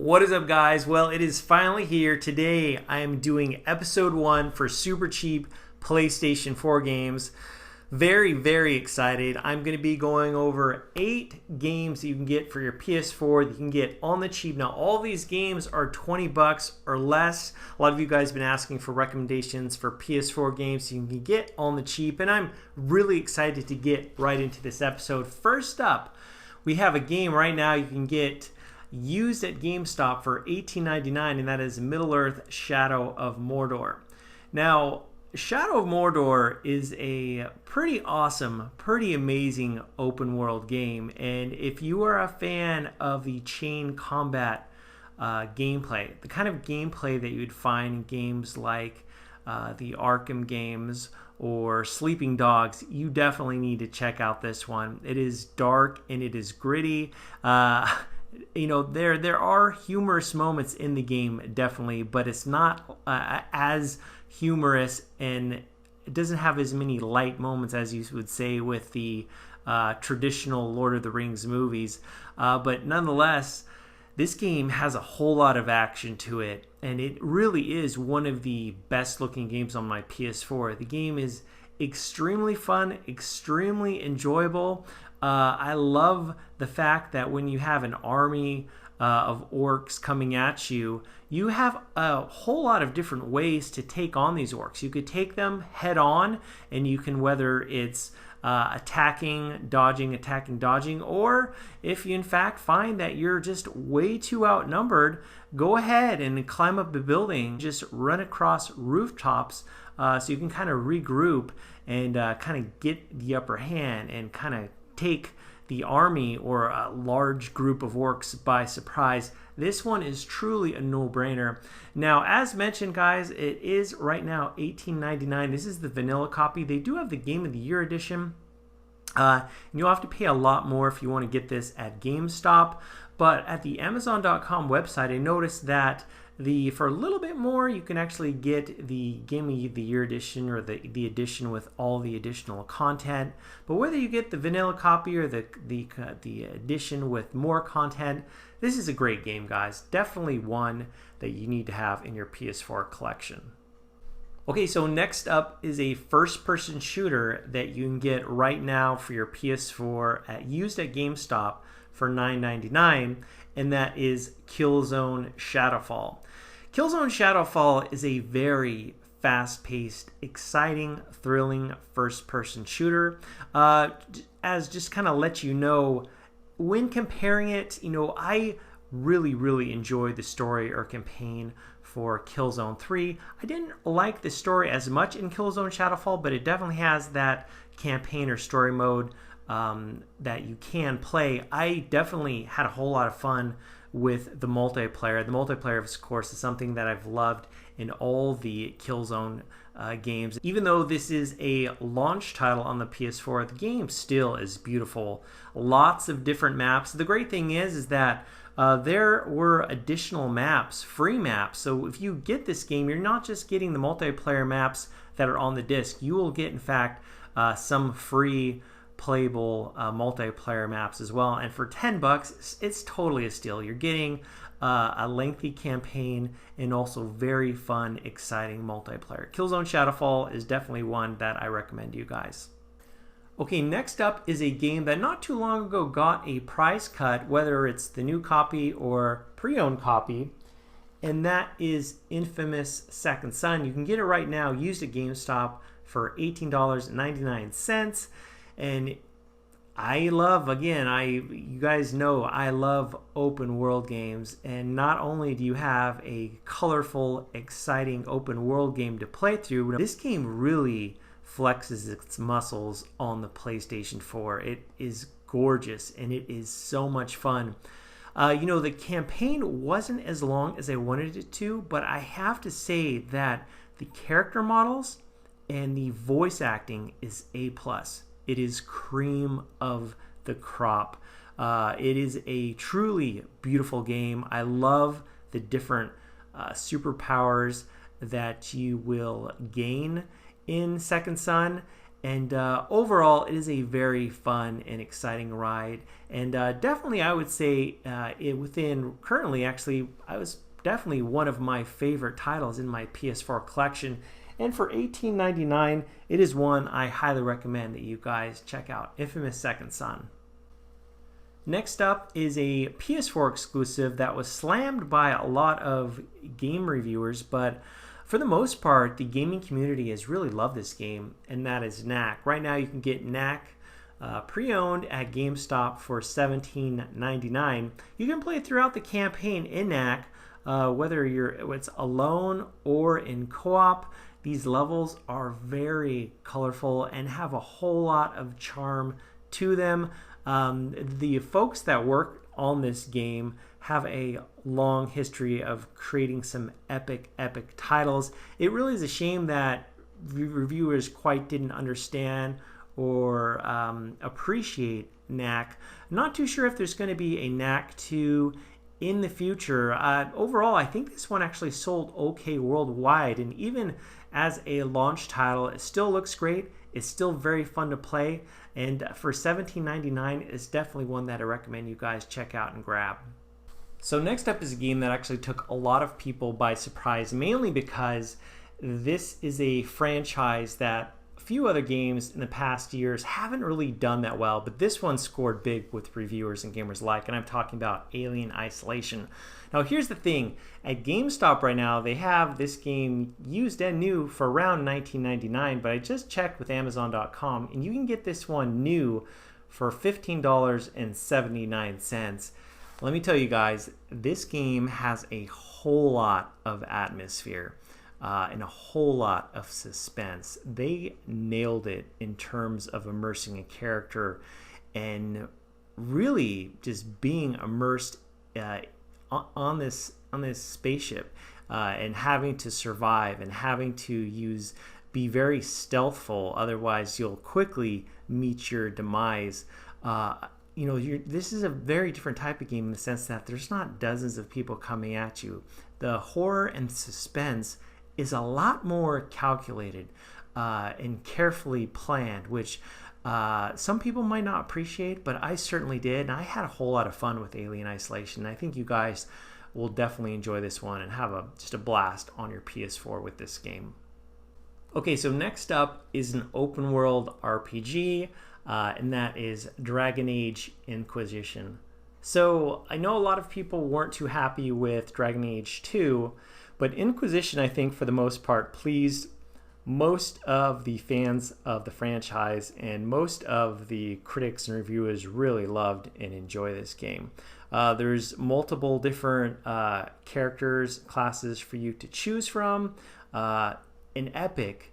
What is up, guys? Well, it is finally here. Today I am doing episode 1 for super cheap PlayStation 4 games. Very excited. I'm going to be going over 8 games that you can get for your PS4 that you can get on the cheap. Now, all these games are 20 bucks or less. A lot of you guys have been asking for recommendations for PS4 games you can get on the cheap, and I'm really excited to get right into this episode. First up, we have a game right now you can get used at GameStop for $18.99, and that is Middleearth Shadow of Mordor. Now, Shadow of Mordor is a pretty awesome, pretty amazing open world game, and if you are a fan of the chain combat gameplay, the kind of gameplay that you'd find in games like the Arkham games or Sleeping Dogs, you definitely need to check out this one. It is dark and it is gritty. You know, there are humorous moments in the game, definitely, but it's not as humorous, and it doesn't have as many light moments as you would say with the traditional Lord of the Rings movies. But nonetheless, this game has a whole lot of action to it, and it really is one of the best looking games on my PS4. The game is extremely fun, extremely enjoyable. I love the fact that when you have an army of orcs coming at you, you have a whole lot of different ways to take on these orcs. You could take them head on, and you can, whether it's attacking, dodging, or if you in fact find that you're just way too outnumbered, go ahead and climb up the building, just run across rooftops so you can kind of regroup and kind of get the upper hand and kind of take the army or a large group of orcs by surprise. This one is truly a no-brainer. Now, as mentioned, guys, it is right now $18.99. This is the vanilla copy. They do have the Game of the Year edition. You'll have to pay a lot more if you want to get this at GameStop. But at the Amazon.com website, I noticed that for a little bit more, you can actually get the Game of the Year edition, or the edition with all the additional content. But whether you get the vanilla copy or the edition with more content, this is a great game, guys. Definitely one that you need to have in your PS4 collection. Okay, so next up is a first-person shooter that you can get right now for your PS4 used at GameStop for $9.99, and that is Killzone Shadowfall. Killzone Shadowfall is a very fast-paced, exciting, thrilling first-person shooter. As just kind of let you know, when comparing it, I really enjoyed the story or campaign for Killzone 3. I didn't like the story as much in Killzone Shadowfall, but it definitely has that campaign or story mode that you can play. I definitely had a whole lot of fun with the multiplayer. The multiplayer, of course, is something that I've loved in all the Killzone games. Even though this is a launch title on the PS4, the game still is beautiful. Lots of different maps. The great thing is that there were additional maps, free maps. So if you get this game, you're not just getting the multiplayer maps that are on the disc. You will get, in fact, some free playable multiplayer maps as well, and for 10 bucks it's totally a steal. You're getting a lengthy campaign and also very fun, exciting multiplayer. Killzone Shadowfall is definitely one that I recommend to you guys. Okay, next up is a game that not too long ago got a price cut, whether it's the new copy or pre-owned copy, and that is Infamous Second Son. You can get it right now used at GameStop for $18.99. And I love, again, you guys know I love open world games, and not only do you have a colorful, exciting open world game to play through, this game really flexes its muscles on the PlayStation 4. It is gorgeous and it is so much fun. The campaign wasn't as long as I wanted it to, but I have to say that the character models and the voice acting is A+. It is cream of the crop. It is a truly beautiful game. I love the different superpowers that you will gain in Second Son, And overall, it is a very fun and exciting ride. And definitely, I would say currently, actually, I was definitely one of my favorite titles in my PS4 collection. And for $18.99, it is one I highly recommend that you guys check out, Infamous Second Son. Next up is a PS4 exclusive that was slammed by a lot of game reviewers, but for the most part, the gaming community has really loved this game, and that is Knack. Right now, you can get Knack pre-owned at GameStop for $17.99. You can play throughout the campaign in Knack, whether it's alone or in co-op. These levels are very colorful and have a whole lot of charm to them. The folks that work on this game have a long history of creating some epic titles. It really is a shame that reviewers quite didn't understand or appreciate Knack. I'm not too sure if there's going to be a Knack 2 in the future. Overall, I think this one actually sold okay worldwide, and even as a launch title, it still looks great. It's still very fun to play, and for $17.99, it's definitely one that I recommend you guys check out and grab. So next up is a game that actually took a lot of people by surprise, mainly because this is a franchise that a few other games in the past years haven't really done that well, but this one scored big with reviewers and gamers alike, and I'm talking about Alien Isolation. Now here's the thing, at GameStop right now they have this game used and new for around $19.99, but I just checked with Amazon.com and you can get this one new for $15.79. Let me tell you guys, this game has a whole lot of atmosphere and a whole lot of suspense. They nailed it in terms of immersing a character and really just being immersed on this spaceship and having to survive and having to be very stealthful, otherwise you'll quickly meet your demise. This is a very different type of game in the sense that there's not dozens of people coming at you. The horror and suspense is a lot more calculated and carefully planned, which some people might not appreciate, but I certainly did, and I had a whole lot of fun with Alien Isolation. I think you guys will definitely enjoy this one and have just a blast on your PS4 with this game. Okay, so next up is an open world RPG, and that is Dragon Age Inquisition. So I know a lot of people weren't too happy with Dragon Age 2, but Inquisition, I think, for the most part, pleased most of the fans of the franchise, and most of the critics and reviewers really loved and enjoy this game. There's multiple different characters, classes for you to choose from, an epic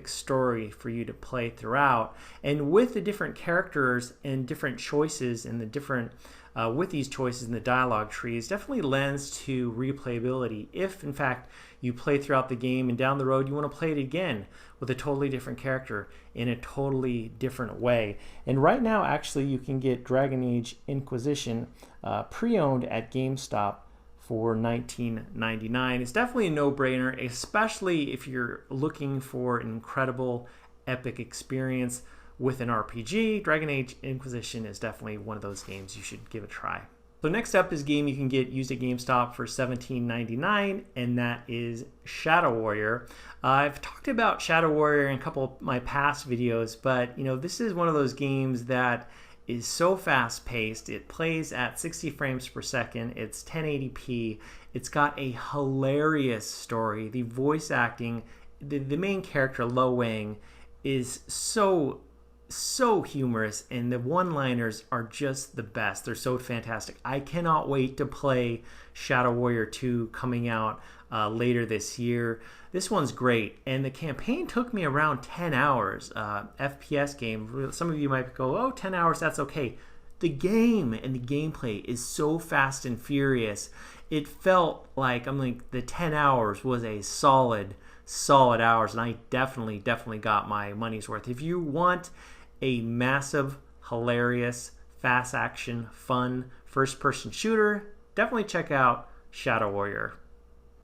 story for you to play throughout, and with the different characters and different choices and the different with these choices in the dialogue trees definitely lends to replayability if in fact you play throughout the game and down the road you want to play it again with a totally different character in a totally different way. And right now actually you can get Dragon Age Inquisition pre-owned at GameStop for $19.99. It's definitely a no-brainer, especially if you're looking for an incredible epic experience with an RPG. Dragon Age Inquisition is definitely one of those games you should give a try. So next up is a game you can get used at GameStop for $17.99, and that is Shadow Warrior. I've talked about Shadow Warrior in a couple of my past videos, but this is one of those games that is so fast-paced. It plays at 60 frames per second. It's 1080p. It's got a hilarious story. The voice acting, the main character, Lo Wang, is so humorous, and the one-liners are just the best. They're so fantastic. I cannot wait to play Shadow Warrior 2 coming out later this year. This one's great, and the campaign took me around 10 hours. FPS game. Some of you might go, oh, 10 hours, that's okay. The game and the gameplay is so fast and furious. It felt like the 10 hours was a solid hours, and I definitely got my money's worth. If you want a massive, hilarious, fast action, fun first-person shooter, definitely check out Shadow Warrior.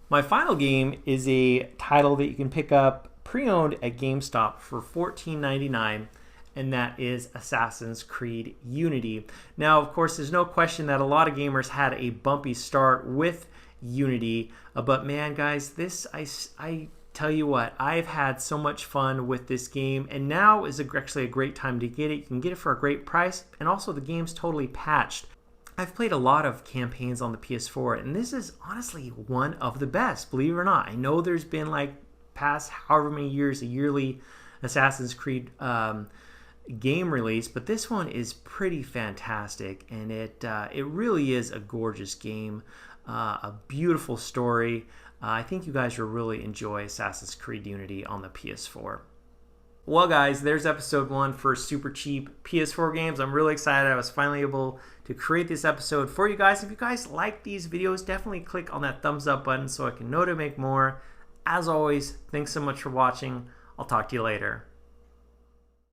My final game is a title that you can pick up pre-owned at GameStop for $14.99, and that is Assassin's Creed Unity. Now, of course, there's no question that a lot of gamers had a bumpy start with Unity, but man, guys, this I tell you what, I've had so much fun with this game, and now is actually a great time to get it. You can get it for a great price, and also the game's totally patched. I've played a lot of campaigns on the PS4, and this is honestly one of the best, believe it or not. I know there's been like past however many years a yearly Assassin's Creed game release, but this one is pretty fantastic, and it really is a gorgeous game, a beautiful story. I think you guys will really enjoy Assassin's Creed Unity on the PS4. Well, guys, there's episode 1 for super cheap PS4 games. I'm really excited I was finally able to create this episode for you guys. If you guys like these videos, definitely click on that thumbs up button so I can know to make more. As always, thanks so much for watching. I'll talk to you later.